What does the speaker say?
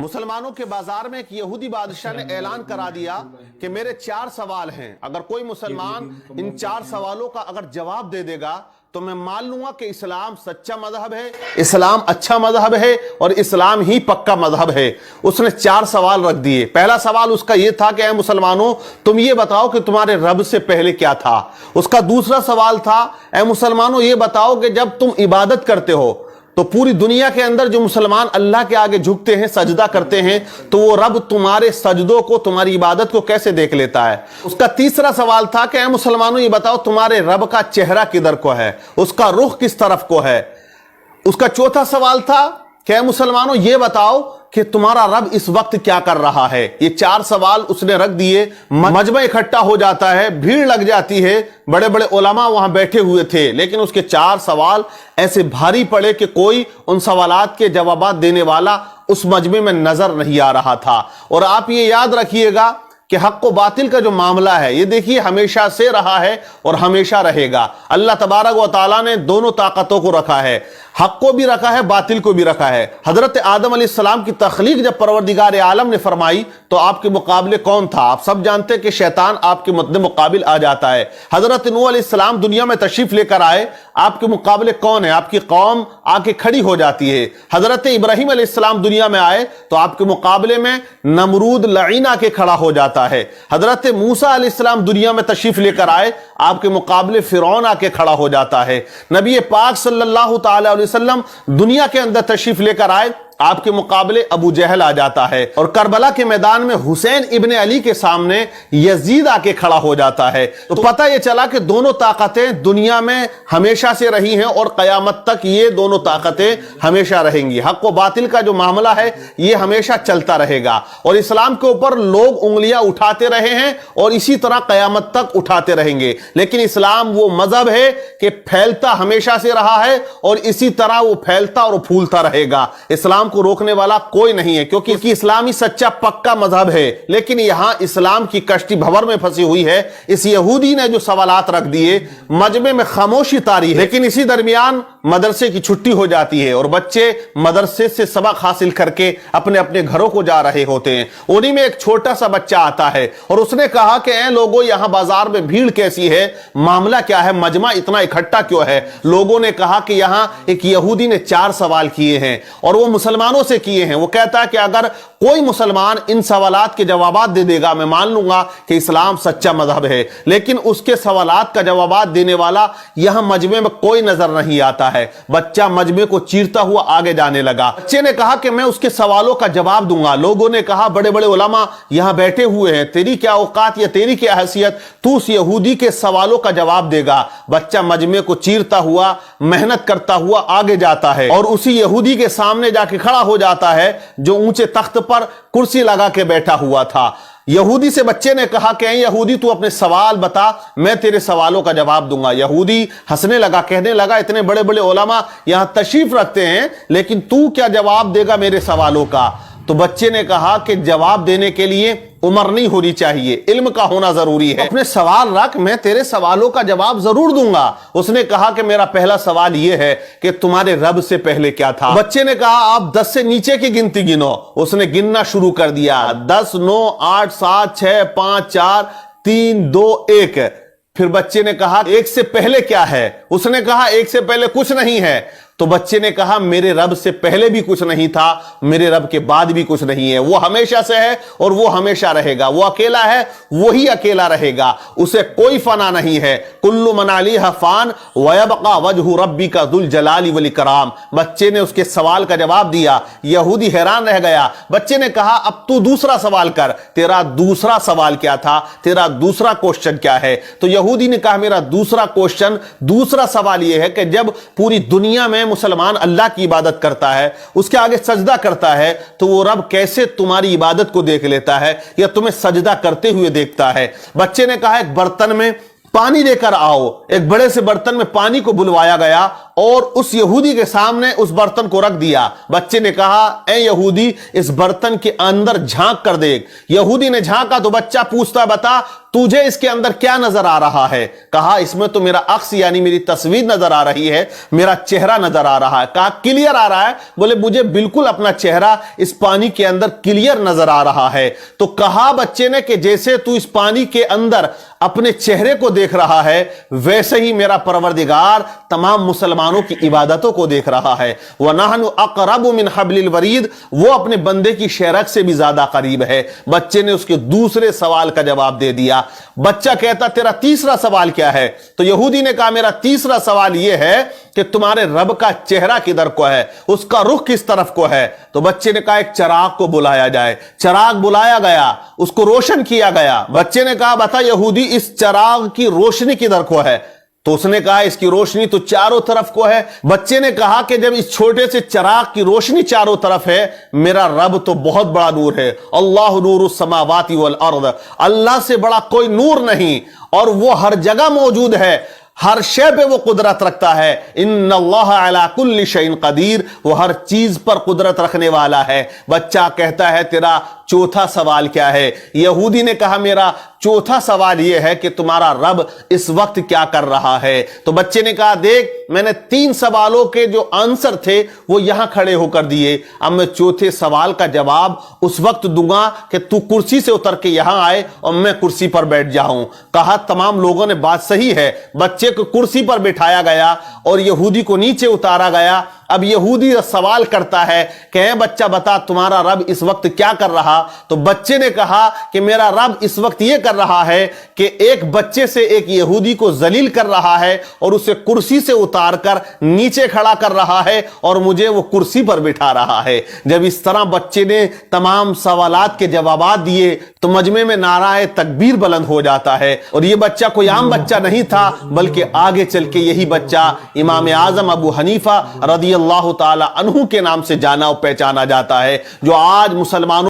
مسلمانوں کے بازار میں ایک یہودی بادشاہ نے اعلان کرا دیا کہ میرے 4 سوال ہیں، اگر کوئی مسلمان ان 4 سوالوں کا اگر جواب دے دے گا تو میں مان لوں گا کہ اسلام سچا مذہب ہے، اسلام اچھا مذہب ہے اور اسلام ہی پکا مذہب ہے۔ اس نے 4 سوال رکھ دیے۔ پہلا سوال اس کا یہ تھا کہ اے مسلمانوں تم یہ بتاؤ کہ تمہارے رب سے پہلے کیا تھا۔ اس کا دوسرا سوال تھا اے مسلمانوں یہ بتاؤ کہ جب تم عبادت کرتے ہو تو پوری دنیا کے اندر جو مسلمان اللہ کے آگے جھکتے ہیں، سجدہ کرتے ہیں، تو وہ رب تمہارے سجدوں کو، تمہاری عبادت کو کیسے دیکھ لیتا ہے۔ اس کا تیسرا سوال تھا کہ اے مسلمانوں یہ بتاؤ تمہارے رب کا چہرہ کدھر کو ہے، اس کا رخ کس طرف کو ہے۔ اس کا چوتھا سوال تھا کہ اے مسلمانوں یہ بتاؤ کہ تمہارا رب اس وقت کیا کر رہا ہے۔ یہ 4 سوال اس نے رکھ دیے۔ مجمع اکٹھا ہو جاتا ہے، بھیڑ لگ جاتی ہے، بڑے بڑے علماء وہاں بیٹھے ہوئے تھے، لیکن اس کے 4 سوال ایسے بھاری پڑے کہ کوئی ان سوالات کے جوابات دینے والا اس مجمع میں نظر نہیں آ رہا تھا۔ اور آپ یہ یاد رکھیے گا کہ حق و باطل کا جو معاملہ ہے یہ دیکھیے ہمیشہ سے رہا ہے اور ہمیشہ رہے گا۔ اللہ تبارک و تعالیٰ نے دونوں طاقتوں کو رکھا ہے، حق کو بھی رکھا ہے، باطل کو بھی رکھا ہے۔ حضرت آدم علیہ السلام کی تخلیق جب پروردگار عالم نے فرمائی تو آپ کے مقابلے کون تھا؟ آپ سب جانتے کہ شیطان آپ کے مد مقابل آ جاتا ہے۔ حضرت نوح علیہ السلام دنیا میں تشریف لے کر آئے، آپ کے مقابلے کون ہے؟ آپ کی قوم آ کے کھڑی ہو جاتی ہے۔ حضرت ابراہیم علیہ السلام دنیا میں آئے تو آپ کے مقابلے میں نمرود لعین آ کے کھڑا ہو جاتا ہے۔ حضرت موسیٰ علیہ السلام دنیا میں تشریف لے کر آئے، آپ کے مقابلے فرعون آ کے کھڑا ہو جاتا ہے۔ نبی پاک صلی اللہ تعالی علیہ وسلم دنیا کے اندر تشریف لے کر آئے، آپ کے مقابلے ابو جہل آ جاتا ہے، اور کربلا کے میدان میں حسین ابن علی کے سامنے یزید آ کے کھڑا ہو جاتا ہے۔ تو پتہ یہ چلا کہ دونوں طاقتیں دنیا میں ہمیشہ سے رہی ہیں اور قیامت تک یہ دونوں طاقتیں ہمیشہ رہیں گی۔ حق و باطل کا جو معاملہ ہے یہ ہمیشہ چلتا رہے گا، اور اسلام کے اوپر لوگ انگلیاں اٹھاتے رہے ہیں اور اسی طرح قیامت تک اٹھاتے رہیں گے، لیکن اسلام وہ مذہب ہے کہ پھیلتا ہمیشہ سے رہا ہے اور اسی طرح وہ پھیلتا اور پھولتا رہے گا۔ اسلام کو روکنے والا کوئی نہیں ہے، کیونکہ اسلامی سچا پکا مذہب ہے، لیکن یہاں اسلام کی کشتی بھور میں پھنسی ہوئی ہے۔ اس یہودی نے جو سوالات رکھ دیے، مجمع میں خاموشی طاری ہے، لیکن اسی درمیان مدرسے کی چھٹی ہو جاتی ہے اور بچے مدرسے سے سبق حاصل کر کے اپنے اپنے گھروں کو جا رہے ہوتے ہیں۔ انہی میں ایک چھوٹا سا بچہ آتا ہے اور اس نے کہا کہ اے لوگوں یہاں بازار میں بھیڑ کیسی ہے، معاملہ کیا ہے، مجمع اتنا اکٹھا کیوں ہے؟ لوگوں نے کہا کہ یہاں ایک یہودی نے 4 سوال کیے ہیں اور وہ مسلمانوں سے کیے ہیں۔ وہ کہتا ہے کہ اگر کوئی مسلمان ان سوالات کے جوابات دے دے گا میں مان لوں گا کہ اسلام سچا مذہب ہے، لیکن اس کے سوالات کا جوابات دینے والا یہاں مجمع میں کوئی نظر نہیں آتا ہے۔ بچہ مجمع کو چیرتا ہوا آگے جانے لگا۔ بچے نے کہا کہ میں اس کے سوالوں کا جواب دوں گا۔ لوگوں نے کہا بڑے بڑے علماء یہاں بیٹھے ہوئے ہیں، تیری کیا اوقات یا تیری کیا حیثیت، تو اس یہودی کے سوالوں کا جواب دے گا؟ بچہ مجمع کو چیرتا ہوا، محنت کرتا ہوا آگے جاتا ہے اور اسی یہودی کے سامنے جا کے کھڑا ہو جاتا ہے جو اونچے تخت پر کرسی لگا کے بیٹھا ہوا تھا۔ یہودی سے بچے نے کہا کہ اے یہودی تو اپنے سوال بتا، میں تیرے سوالوں کا جواب دوں گا۔ یہودی ہنسنے لگا، کہنے لگا اتنے بڑے بڑے علماء یہاں تشریف رکھتے ہیں لیکن تو کیا جواب دے گا میرے سوالوں کا؟ تو بچے نے کہا کہ جواب دینے کے لیے عمر نہیں ہونی چاہیے، علم کا ہونا ضروری ہے۔ اپنے سوال رکھ، میں تیرے سوالوں کا جواب ضرور دوں گا۔ اس نے کہا کہ میرا پہلا سوال یہ ہے کہ تمہارے رب سے پہلے کیا تھا؟ بچے نے کہا آپ 10 سے نیچے کی گنتی گنو۔ اس نے گننا شروع کر دیا، 10 9 8 7 6 5 4 3 2 1۔ پھر بچے نے کہا 1 سے پہلے کیا ہے؟ اس نے کہا 1 سے پہلے کچھ نہیں ہے۔ تو بچے نے کہا میرے رب سے پہلے بھی کچھ نہیں تھا، میرے رب کے بعد بھی کچھ نہیں ہے، وہ ہمیشہ سے ہے اور وہ ہمیشہ رہے گا، وہ اکیلا ہے وہی اکیلا رہے گا، اسے کوئی فنا نہیں ہے۔ کل من علیہا فان ویبقى وجہ ربک ذو الجلال والاکرام۔ بچے نے اس کے سوال کا جواب دیا۔ یہودی حیران رہ گیا۔ بچے نے کہا اب تو دوسرا سوال کر، تیرا دوسرا سوال کیا تھا، تیرا دوسرا کوشچن کیا ہے؟ تو یہودی نے کہا میرا دوسرا کوشچن، دوسرا سوال یہ ہے کہ جب پوری دنیا میں مسلمان اللہ کی عبادت کرتا ہے، اس کے آگے سجدہ کرتا ہے، تو وہ رب کیسے تمہاری عبادت کو دیکھ لیتا ہے یا تمہیں سجدہ کرتے ہوئے دیکھتا ہے؟ بچے نے کہا ایک برتن میں پانی لے کر آؤ۔ ایک بڑے سے برتن میں پانی کو بلوایا گیا اور اس یہودی کے سامنے اس برتن کو رکھ دیا. بچے نے کہا اے یہودی اس برتن کے اندر جھانک کر دیکھ. یہودی نے جھانکا تو بچہ پوچھتا بتا تجھے اس کے اندر کیا نظر آ رہا ہے؟ کہا اس میں تو میرا عکس یعنی میری تصویر نظر آ رہی ہے, میرا چہرہ نظر آ رہا ہے. کہا کلیئر آ رہا ہے؟ بولے مجھے بالکل اپنا چہرہ اس پانی کے اندر کلیئر نظر آ رہا ہے. تو کہا بچے نے کہ جیسے تو اس پانی کے اندر اپنے چہرے کو دیکھ رہا ہے ویسے ہی میرا پروردگار تمام مسلمانوں کی عبادتوں کو دیکھ رہا ہے. وَنَحْنُ أَقْرَبُ مِنْ حَبْلِ الْوَرِيدِ, وہ اپنے بندے کی شہرک سے بھی زیادہ قریب ہے. بچے نے اس کے دوسرے سوال کا جواب دے دیا. بچہ کہتا تیرا تیسرا سوال کیا ہے؟ تو یہودی نے کہا میرا تیسرا سوال یہ ہے کہ تمہارے رب کا چہرہ کدھر کو ہے, اس کا رخ کس طرف کو ہے؟ تو بچے نے کہا ایک چراغ کو بلایا جائے. چراغ بلایا گیا, اس کو روشن کیا گیا. بچے نے کہا بتا یہودی اس چراغ کی روشنی کدھر کو ہے؟ تو اس نے کہا اس کی روشنی تو چاروں طرف کو ہے. بچے نے کہا کہ جب اس چھوٹے سے چراغ کی روشنی چاروں طرف ہے, میرا رب تو بہت بڑا نور ہے. اللہ نور السماوات والارض, اللہ سے بڑا کوئی نور نہیں, اور وہ ہر جگہ موجود ہے, ہر شے پہ وہ قدرت رکھتا ہے. ان اللہ علی کل شیء قدیر, وہ ہر چیز پر قدرت رکھنے والا ہے. بچہ کہتا ہے تیرا چوتھا سوال کیا ہے؟ یہودی نے کہا میرا چوتھا سوال یہ ہے کہ تمہارا رب اس وقت کیا کر رہا ہے. تو بچے نے کہا دیکھ میں نے 3 سوالوں کے جو آنسر تھے وہ یہاں کھڑے ہو کر دیے, اب میں چوتھے سوال کا جواب اس وقت دوں گا کہ تو کرسی سے اتر کے یہاں آئے اور میں کرسی پر بیٹھ جاؤں. کہا تمام لوگوں نے بات صحیح ہے. بچے کو کرسی پر بٹھایا گیا اور یہودی کو نیچے اتارا گیا. اب یہودی سوال کرتا ہے کہ اے بچہ بتا تمہارا رب اس وقت کیا کر رہا؟ تو بچے نے کہا کہ میرا رب اس وقت یہ کر رہا ہے کہ ایک بچے سے ایک یہودی کو ذلیل کر رہا ہے اور اسے کرسی سے اتار کر نیچے کھڑا کر رہا ہے اور مجھے وہ کرسی پر بٹھا رہا ہے. جب اس طرح بچے نے تمام سوالات کے جوابات دیے تو مجمع میں نعرہ تکبیر بلند ہو جاتا ہے. اور یہ بچہ کوئی عام بچہ نہیں تھا, بلکہ آگے چل کے یہی بچہ امام اعظم ابو حنیفہ رضی اللہ تعالی عنہ کے نام سے جانا اور پہچانا جاتا ہے, جو آج مسلمانوں